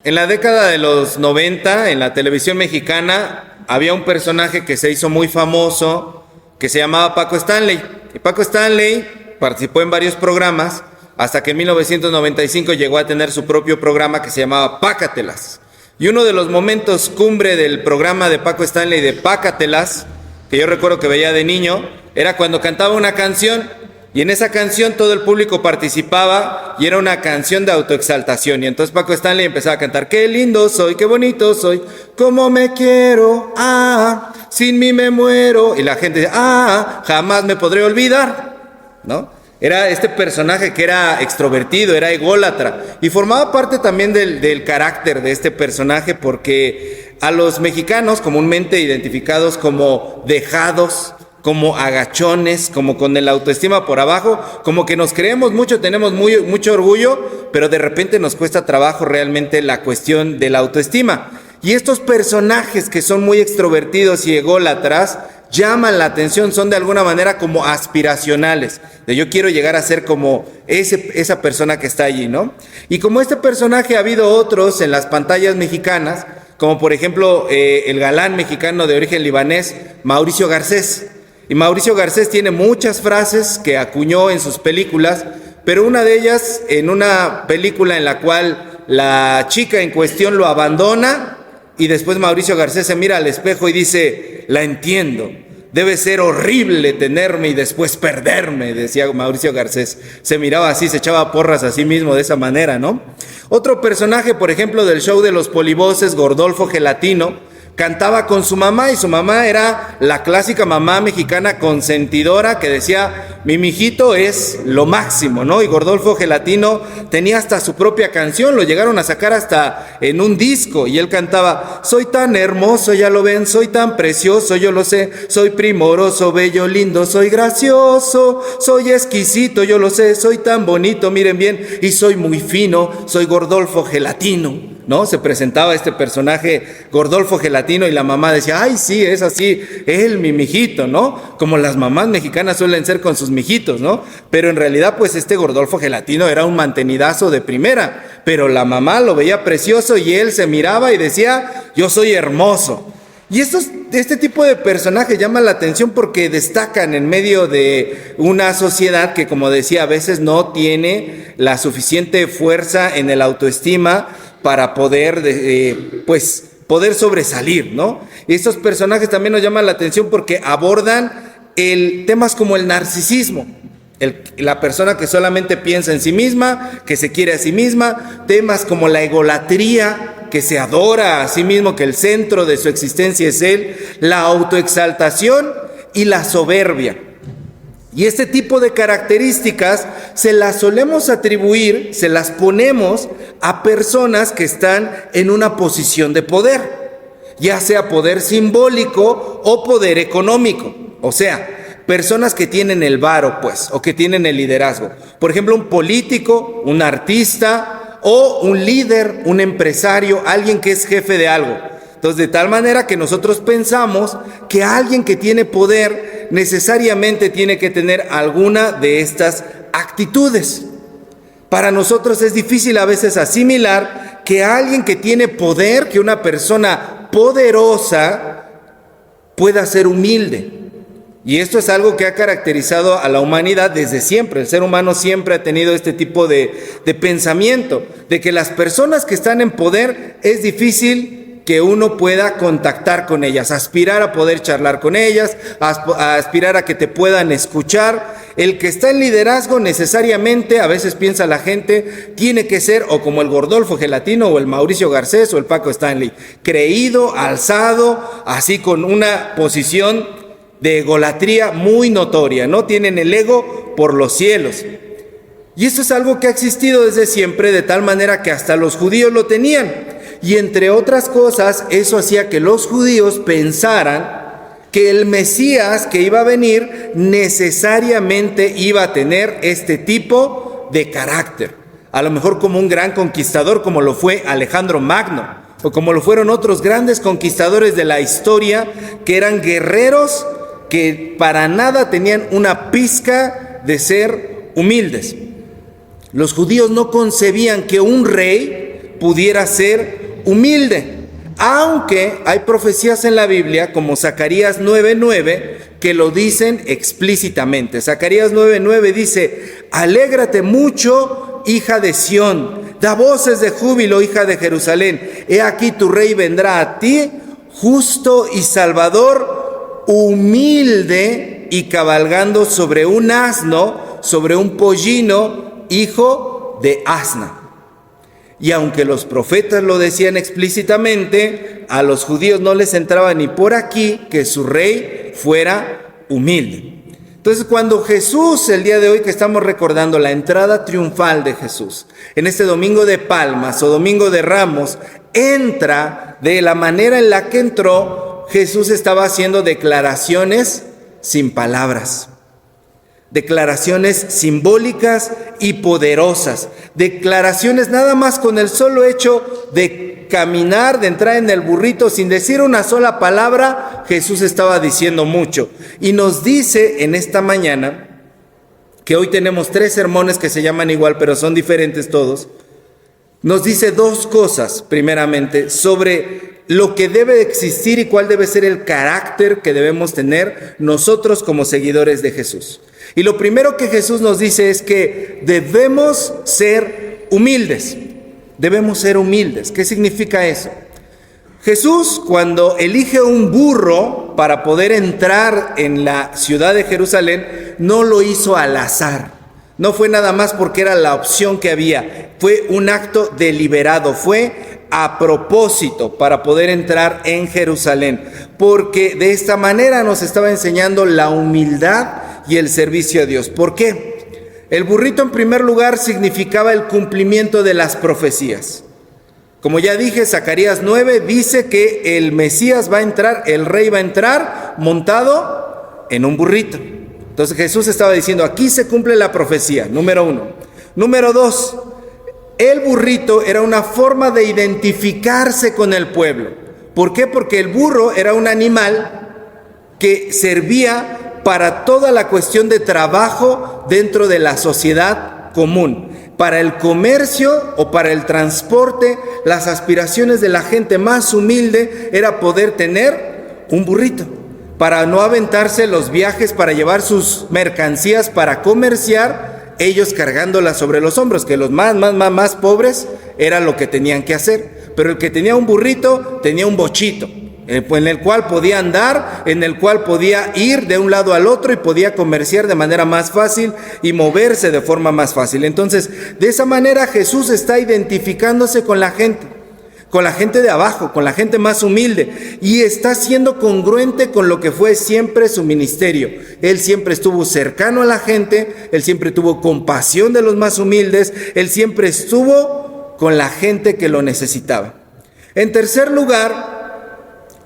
En la década de los 90, en la televisión mexicana, había un personaje que se hizo muy famoso, que se llamaba Paco Stanley. Y Paco Stanley participó en varios programas, hasta que en 1995 llegó a tener su propio programa que se llamaba Pácatelas. Y uno de los momentos cumbre del programa de Paco Stanley de Pácatelas, que yo recuerdo que veía de niño, era cuando cantaba una canción. Y en esa canción todo el público participaba y era una canción de autoexaltación. Y entonces Paco Stanley empezaba a cantar: qué lindo soy, qué bonito soy, cómo me quiero, sin mí me muero. Y la gente decía: jamás me podré olvidar, ¿no? Era este personaje que era extrovertido, era ególatra. Y formaba parte también del carácter de este personaje, porque a los mexicanos comúnmente identificados como dejados, como agachones, como con el autoestima por abajo, como que nos creemos mucho, tenemos mucho orgullo, pero de repente nos cuesta trabajo realmente la cuestión de la autoestima. Y estos personajes que son muy extrovertidos y ególatras llaman la atención, son de alguna manera como aspiracionales, de yo quiero llegar a ser como esa persona que está allí, ¿no? Y como este personaje ha habido otros en las pantallas mexicanas, como por ejemplo el galán mexicano de origen libanés, Mauricio Garcés. Y Mauricio Garcés tiene muchas frases que acuñó en sus películas, pero una de ellas en una película en la cual la chica en cuestión lo abandona y después Mauricio Garcés se mira al espejo y dice: la entiendo, debe ser horrible tenerme y después perderme, decía Mauricio Garcés. Se miraba así, se echaba porras a sí mismo de esa manera, ¿no? Otro personaje, por ejemplo, del show de los polivoces, Gordolfo Gelatino, cantaba con su mamá, y su mamá era la clásica mamá mexicana consentidora que decía: mi mijito es lo máximo, ¿no? Y Gordolfo Gelatino tenía hasta su propia canción, lo llegaron a sacar hasta en un disco, y él cantaba: soy tan hermoso, ya lo ven, soy tan precioso, yo lo sé, soy primoroso, bello, lindo, soy gracioso, soy exquisito, yo lo sé, soy tan bonito, miren bien, y soy muy fino, soy Gordolfo Gelatino, ¿no? Se presentaba este personaje Gordolfo Gelatino y la mamá decía: ay, sí, es así, él, mi mijito, ¿no? Como las mamás mexicanas suelen ser con sus mijitos, ¿no? Pero en realidad, pues este Gordolfo Gelatino era un mantenidazo de primera, pero la mamá lo veía precioso y él se miraba y decía: yo soy hermoso. Y este tipo de personajes llaman la atención porque destacan en medio de una sociedad que, como decía, a veces no tiene la suficiente fuerza en el autoestima para poder, poder sobresalir, ¿no? Y estos personajes también nos llaman la atención porque abordan temas como el narcisismo, la persona que solamente piensa en sí misma, que se quiere a sí misma, temas como la egolatría, que se adora a sí mismo, que el centro de su existencia es él, la autoexaltación y la soberbia. Y este tipo de características se las solemos atribuir, se las ponemos a personas que están en una posición de poder, ya sea poder simbólico o poder económico. O sea, personas que tienen el varo, pues, o que tienen el liderazgo. Por ejemplo, un político, un artista o un líder, un empresario, alguien que es jefe de algo. Entonces, de tal manera que nosotros pensamos que alguien que tiene poder necesariamente tiene que tener alguna de estas actitudes. Para nosotros es difícil a veces asimilar que alguien que tiene poder, que una persona poderosa pueda ser humilde. Y esto es algo que ha caracterizado a la humanidad desde siempre. El ser humano siempre ha tenido este tipo de pensamiento, de que las personas que están en poder es difícil que uno pueda contactar con ellas, aspirar a poder charlar con ellas, aspirar a que te puedan escuchar. El que está en liderazgo necesariamente, a veces piensa la gente, tiene que ser o como el Gordolfo Gelatino o el Mauricio Garcés o el Paco Stanley, creído, alzado, así con una posición de egolatría muy notoria, ¿no? Tienen el ego por los cielos. Y esto es algo que ha existido desde siempre, de tal manera que hasta los judíos lo tenían. Y entre otras cosas, eso hacía que los judíos pensaran que el Mesías que iba a venir necesariamente iba a tener este tipo de carácter. A lo mejor como un gran conquistador, como lo fue Alejandro Magno, o como lo fueron otros grandes conquistadores de la historia, que eran guerreros que para nada tenían una pizca de ser humildes. Los judíos no concebían que un rey pudiera ser humilde. Aunque hay profecías en la Biblia, como Zacarías 9:9, que lo dicen explícitamente. Zacarías 9:9 dice: alégrate mucho, hija de Sión, da voces de júbilo, hija de Jerusalén. He aquí tu rey vendrá a ti, justo y salvador, humilde y cabalgando sobre un asno, sobre un pollino, hijo de asna. Y aunque los profetas lo decían explícitamente, a los judíos no les entraba ni por aquí que su rey fuera humilde. Entonces, cuando Jesús, el día de hoy que estamos recordando la entrada triunfal de Jesús, en este domingo de Palmas o domingo de Ramos, entra de la manera en la que entró, Jesús estaba haciendo declaraciones sin palabras. Declaraciones simbólicas y poderosas. Declaraciones nada más con el solo hecho de caminar, de entrar en el burrito sin decir una sola palabra. Jesús estaba diciendo mucho. Y nos dice en esta mañana, que hoy tenemos 3 sermones que se llaman igual, pero son diferentes todos. Nos dice 2 cosas, primeramente, sobre lo que debe existir y cuál debe ser el carácter que debemos tener nosotros como seguidores de Jesús. Y lo primero que Jesús nos dice es que debemos ser humildes. Debemos ser humildes. ¿Qué significa eso? Jesús, cuando elige un burro para poder entrar en la ciudad de Jerusalén, no lo hizo al azar. No fue nada más porque era la opción que había. Fue un acto deliberado. Fue a propósito para poder entrar en Jerusalén. Porque de esta manera nos estaba enseñando la humildad y el servicio a Dios. ¿Por qué? El burrito, en primer lugar, significaba el cumplimiento de las profecías. Como ya dije, Zacarías 9 dice que el Mesías va a entrar, el rey va a entrar montado en un burrito. Entonces Jesús estaba diciendo, aquí se cumple la profecía, número 1. Número 2, el burrito era una forma de identificarse con el pueblo. ¿Por qué? Porque el burro era un animal que servía para toda la cuestión de trabajo dentro de la sociedad común. Para el comercio o para el transporte, las aspiraciones de la gente más humilde era poder tener un burrito, para no aventarse los viajes para llevar sus mercancías para comerciar, ellos cargándolas sobre los hombros, que los más pobres era lo que tenían que hacer. Pero el que tenía un burrito tenía un bochito, en el cual podía andar, en el cual podía ir de un lado al otro y podía comerciar de manera más fácil y moverse de forma más fácil. Entonces, de esa manera Jesús está identificándose con la gente de abajo, con la gente más humilde, y está siendo congruente con lo que fue siempre su ministerio. Él siempre estuvo cercano a la gente, él siempre tuvo compasión de los más humildes, él siempre estuvo con la gente que lo necesitaba. En tercer lugar,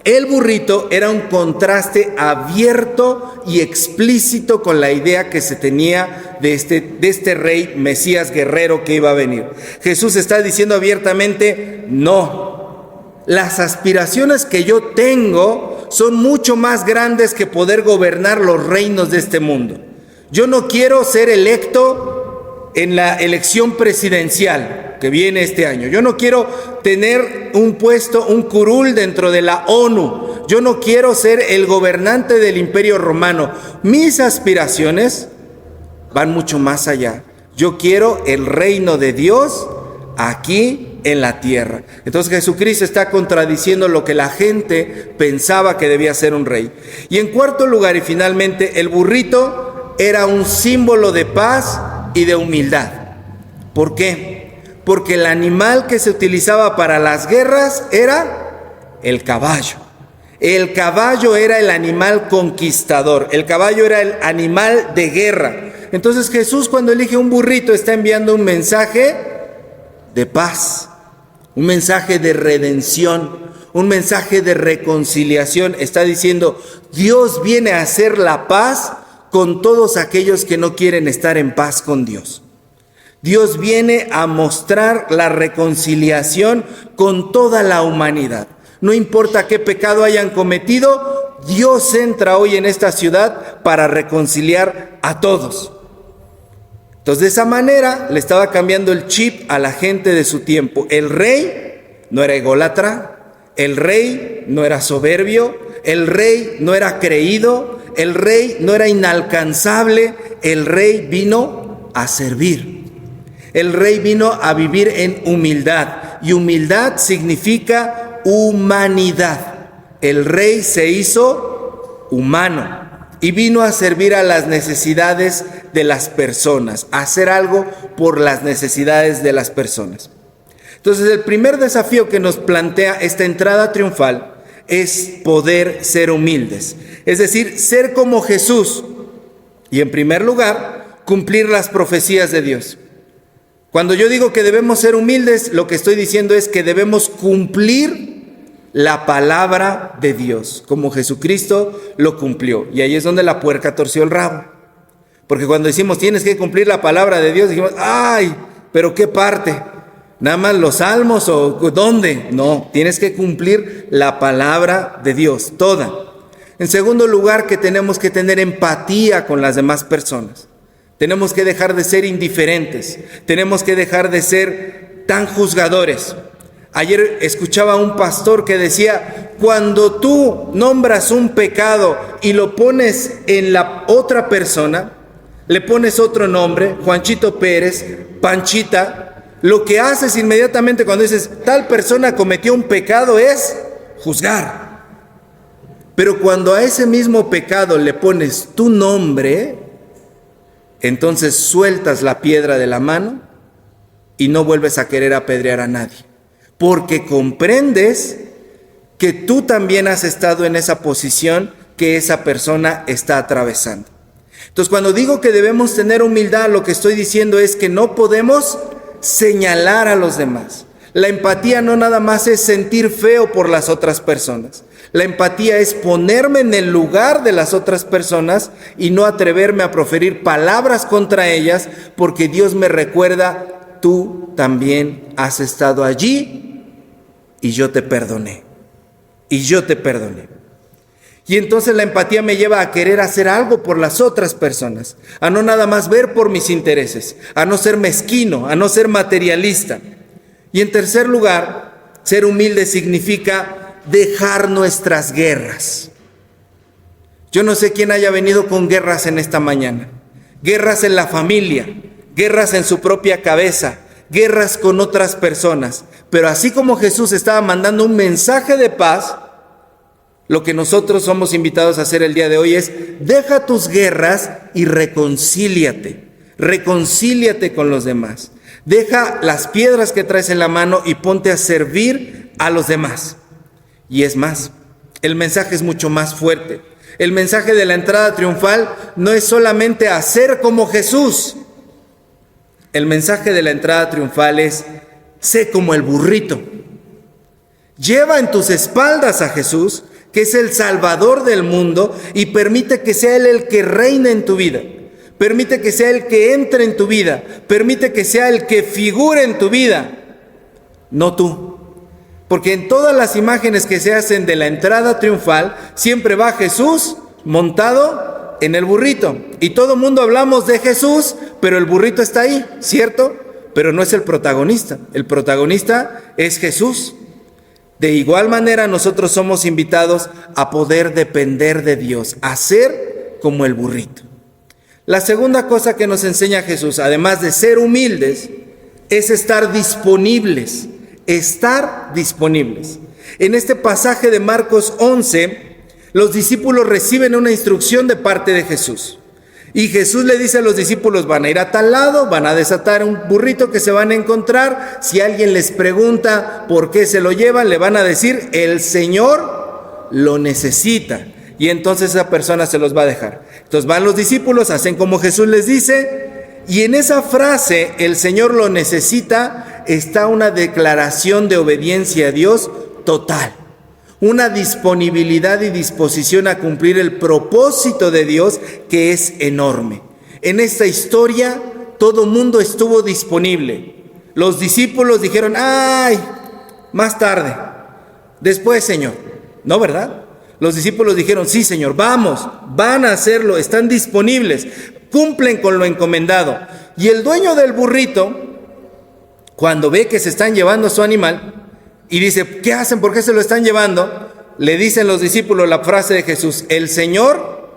el burrito era un contraste abierto y explícito con la idea que se tenía de este rey Mesías guerrero que iba a venir. Jesús está diciendo abiertamente, no, las aspiraciones que yo tengo son mucho más grandes que poder gobernar los reinos de este mundo. Yo no quiero ser electo en la elección presidencial que viene este año. Yo no quiero tener un puesto, un curul dentro de la ONU. Yo no quiero ser el gobernante del Imperio Romano. Mis aspiraciones van mucho más allá. Yo quiero el reino de Dios aquí en la tierra. Entonces Jesucristo está contradiciendo lo que la gente pensaba que debía ser un rey. Y en cuarto lugar y finalmente, el burrito era un símbolo de paz y de humildad. ¿Por qué? Porque el animal que se utilizaba para las guerras era el caballo. El caballo era el animal conquistador. El caballo era el animal de guerra. Entonces Jesús, cuando elige un burrito, está enviando un mensaje de paz, un mensaje de redención, un mensaje de reconciliación. Está diciendo, Dios viene a hacer la paz con todos aquellos que no quieren estar en paz con Dios. Dios viene a mostrar la reconciliación con toda la humanidad. No importa qué pecado hayan cometido, Dios entra hoy en esta ciudad para reconciliar a todos. Entonces de esa manera le estaba cambiando el chip a la gente de su tiempo. El rey no era ególatra, el rey no era soberbio, el rey no era creído, el rey no era inalcanzable, el rey vino a servir. El rey vino a vivir en humildad, y humildad significa humanidad. El rey se hizo humano y vino a servir a las necesidades de las personas, a hacer algo por las necesidades de las personas. Entonces, el primer desafío que nos plantea esta entrada triunfal es poder ser humildes, es decir, ser como Jesús y, en primer lugar, cumplir las profecías de Dios. Cuando yo digo que debemos ser humildes, lo que estoy diciendo es que debemos cumplir la palabra de Dios, como Jesucristo lo cumplió. Y ahí es donde la puerca torció el rabo. Porque cuando decimos tienes que cumplir la palabra de Dios, dijimos, ¡ay! ¿Pero qué parte? ¿Nada más los salmos o dónde? No, tienes que cumplir la palabra de Dios, toda. En segundo lugar, que tenemos que tener empatía con las demás personas. Tenemos que dejar de ser indiferentes. Tenemos que dejar de ser tan juzgadores. Ayer escuchaba a un pastor que decía, cuando tú nombras un pecado y lo pones en la otra persona, le pones otro nombre, Juanchito Pérez, Panchita, lo que haces inmediatamente cuando dices, tal persona cometió un pecado es juzgar. Pero cuando a ese mismo pecado le pones tu nombre, entonces sueltas la piedra de la mano y no vuelves a querer apedrear a nadie. Porque comprendes que tú también has estado en esa posición que esa persona está atravesando. Entonces, cuando digo que debemos tener humildad, lo que estoy diciendo es que no podemos señalar a los demás. La empatía no nada más es sentir feo por las otras personas. La empatía es ponerme en el lugar de las otras personas y no atreverme a proferir palabras contra ellas, porque Dios me recuerda, tú también has estado allí y yo te perdoné. Y yo te perdoné. Y entonces la empatía me lleva a querer hacer algo por las otras personas, a no nada más ver por mis intereses, a no ser mezquino, a no ser materialista. Y en tercer lugar, ser humilde significa dejar nuestras guerras. Yo no sé quién haya venido con guerras en esta mañana. Guerras en la familia, guerras en su propia cabeza, guerras con otras personas. Pero así como Jesús estaba mandando un mensaje de paz, lo que nosotros somos invitados a hacer el día de hoy es, deja tus guerras y reconcíliate. Reconcíliate con los demás. Deja las piedras que traes en la mano y ponte a servir a los demás. Y es más, el mensaje es mucho más fuerte. El mensaje de la entrada triunfal no es solamente hacer como Jesús. El mensaje de la entrada triunfal es, sé como el burrito. Lleva en tus espaldas a Jesús, que es el Salvador del mundo, y permite que sea Él el que reine en tu vida. Permite que sea el que entre en tu vida. Permite que sea el que figure en tu vida, no tú. Porque en todas las imágenes que se hacen de la entrada triunfal, siempre va Jesús montado en el burrito. Y todo mundo hablamos de Jesús, pero el burrito está ahí, ¿cierto? Pero no es el protagonista. El protagonista es Jesús. De igual manera, nosotros somos invitados a poder depender de Dios, a ser como el burrito. La segunda cosa que nos enseña Jesús, además de ser humildes, es estar disponibles. Estar disponibles. En este pasaje de Marcos 11, los discípulos reciben una instrucción de parte de Jesús. Y Jesús le dice a los discípulos, van a ir a tal lado, van a desatar un burrito que se van a encontrar. Si alguien les pregunta por qué se lo llevan, le van a decir, el Señor lo necesita. Y entonces esa persona se los va a dejar. Entonces van los discípulos, hacen como Jesús les dice, y en esa frase, el Señor lo necesita, está una declaración de obediencia a Dios total. Una disponibilidad y disposición a cumplir el propósito de Dios, que es enorme. En esta historia, todo mundo estuvo disponible. Los discípulos dijeron, ¡ay! Más tarde. Después, Señor. ¿No, verdad? Los discípulos dijeron, sí, Señor, vamos, van a hacerlo, están disponibles. cumplen con lo encomendado. Y el dueño del burrito, cuando ve que se están llevando a su animal, y dice, ¿qué hacen? ¿Por qué se lo están llevando? Le dicen los discípulos la frase de Jesús, el Señor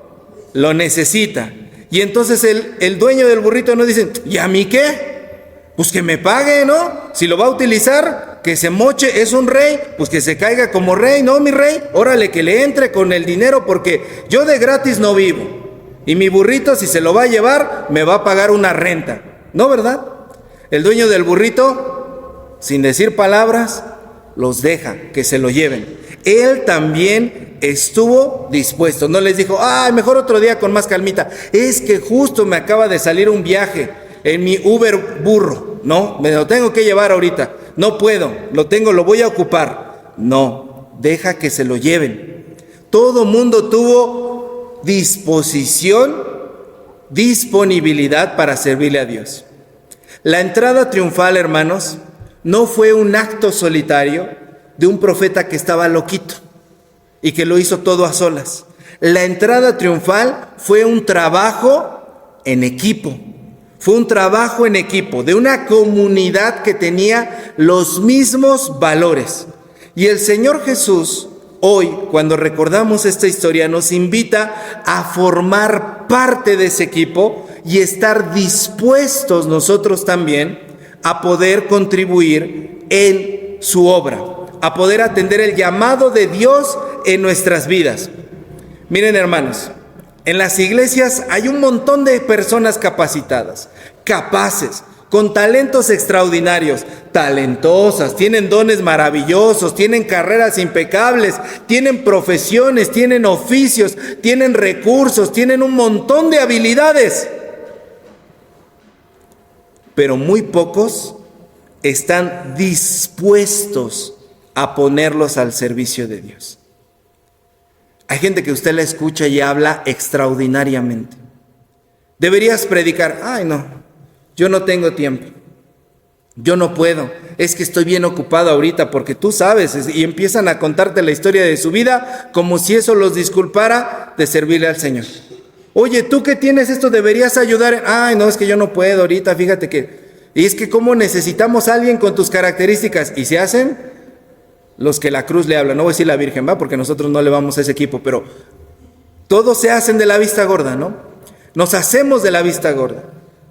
lo necesita. Y entonces el dueño del burrito no dice, ¿y a mí qué? Pues que me pague, ¿no? Si lo va a utilizar, que se moche, es un rey, pues que se caiga como rey, ¿no, mi rey? Órale, que le entre con el dinero, porque yo de gratis no vivo. Y mi burrito, si se lo va a llevar, me va a pagar una renta. ¿No, verdad? El dueño del burrito, sin decir palabras, los deja que se lo lleven. Él también estuvo dispuesto. No les dijo, mejor otro día con más calmita. Es que justo me acaba de salir un viaje en mi Uber burro. No, me lo tengo que llevar ahorita. No puedo, lo voy a ocupar. No, deja que se lo lleven. Todo mundo tuvo disposición, disponibilidad para servirle a Dios. La entrada triunfal, hermanos, no fue un acto solitario de un profeta que estaba loquito y que lo hizo todo a solas. La entrada triunfal fue un trabajo en equipo. Fue un trabajo en equipo de una comunidad que tenía los mismos valores. Y el Señor Jesús, hoy, cuando recordamos esta historia, nos invita a formar parte de ese equipo y estar dispuestos nosotros también a poder contribuir en su obra, a poder atender el llamado de Dios en nuestras vidas. Miren, hermanos, en las iglesias hay un montón de personas capacitadas, capaces, con talentos extraordinarios, talentosas, tienen dones maravillosos, tienen carreras impecables, tienen profesiones, tienen oficios, tienen recursos, tienen un montón de habilidades. Pero muy pocos están dispuestos a ponerlos al servicio de Dios. Hay gente que usted la escucha y habla extraordinariamente. Deberías predicar, no, yo no tengo tiempo, yo no puedo, es que estoy bien ocupado ahorita porque tú sabes, y empiezan a contarte la historia de su vida como si eso los disculpara de servirle al Señor. Oye, tú que tienes esto deberías ayudar. No, es que yo no puedo ahorita, fíjate que... Y es que cómo necesitamos a alguien con tus características. Y se hacen los que la cruz le habla. No voy a decir la Virgen, porque nosotros no le vamos a ese equipo, pero todos se hacen de la vista gorda, ¿no? Nos hacemos de la vista gorda,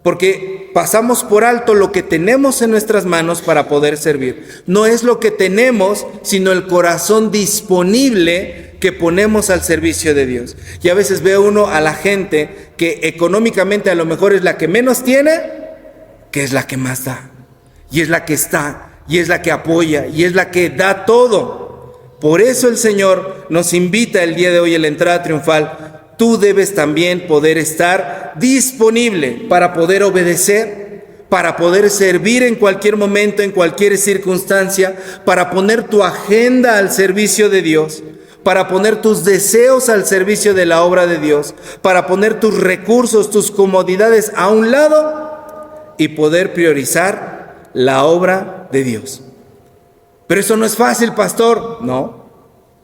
porque pasamos por alto lo que tenemos en nuestras manos para poder servir. No es lo que tenemos, sino el corazón disponible que ponemos al servicio de Dios. Y a veces ve uno a la gente que económicamente a lo mejor es la que menos tiene, que es la que más da, y es la que está, y es la que apoya, y es la que da todo. Por eso el Señor nos invita el día de hoy en la entrada triunfal. Tú debes también poder estar disponible para poder obedecer, para poder servir en cualquier momento, en cualquier circunstancia, para poner tu agenda al servicio de Dios, para poner tus deseos al servicio de la obra de Dios, para poner tus recursos, tus comodidades a un lado y poder priorizar la obra de Dios. Pero eso no es fácil, pastor. No,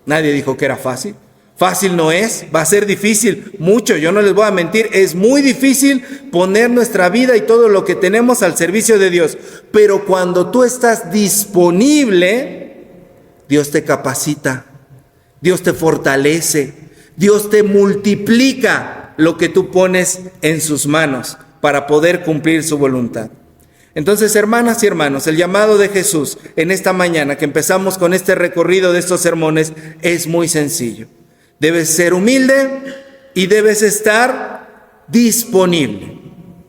nadie dijo que era fácil. Fácil no es, va a ser difícil, mucho, yo no les voy a mentir, es muy difícil poner nuestra vida y todo lo que tenemos al servicio de Dios. Pero cuando tú estás disponible, Dios te capacita, Dios te fortalece, Dios te multiplica lo que tú pones en sus manos para poder cumplir su voluntad. Entonces, hermanas y hermanos, el llamado de Jesús en esta mañana que empezamos con este recorrido de estos sermones es muy sencillo. Debes ser humilde y debes estar disponible.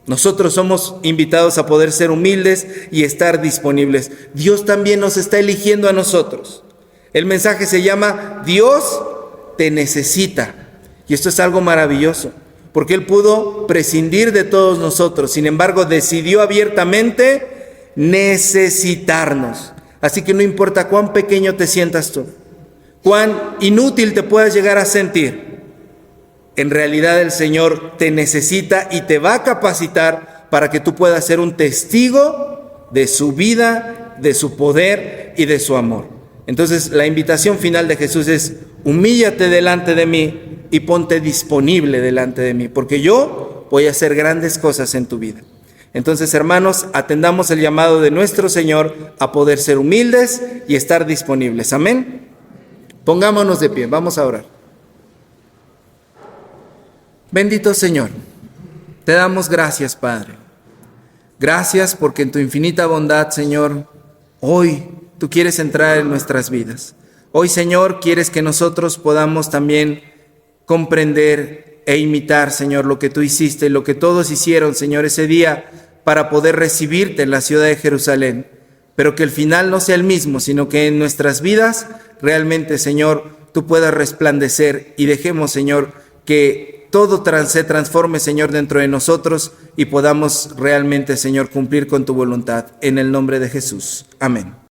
Nosotros somos invitados a poder ser humildes y estar disponibles. Dios también nos está eligiendo a nosotros. El mensaje se llama Dios te necesita. Y esto es algo maravilloso, porque Él pudo prescindir de todos nosotros. Sin embargo, decidió abiertamente necesitarnos. Así que no importa cuán pequeño te sientas tú, cuán inútil te puedas llegar a sentir, en realidad el Señor te necesita y te va a capacitar para que tú puedas ser un testigo de su vida, de su poder y de su amor. Entonces la invitación final de Jesús es: humíllate delante de mí y ponte disponible delante de mí, porque yo voy a hacer grandes cosas en tu vida. Entonces, hermanos, atendamos el llamado de nuestro Señor a poder ser humildes y estar disponibles. Amén. Pongámonos de pie, vamos a orar. Bendito Señor, te damos gracias, Padre. Gracias porque en tu infinita bondad, Señor, hoy tú quieres entrar en nuestras vidas. Hoy, Señor, quieres que nosotros podamos también comprender e imitar, Señor, lo que tú hiciste, lo que todos hicieron, Señor, ese día para poder recibirte en la ciudad de Jerusalén. Pero que el final no sea el mismo, sino que en nuestras vidas realmente, Señor, tú puedas resplandecer y dejemos, Señor, que todo se transforme, Señor, dentro de nosotros y podamos realmente, Señor, cumplir con tu voluntad. En el nombre de Jesús. Amén.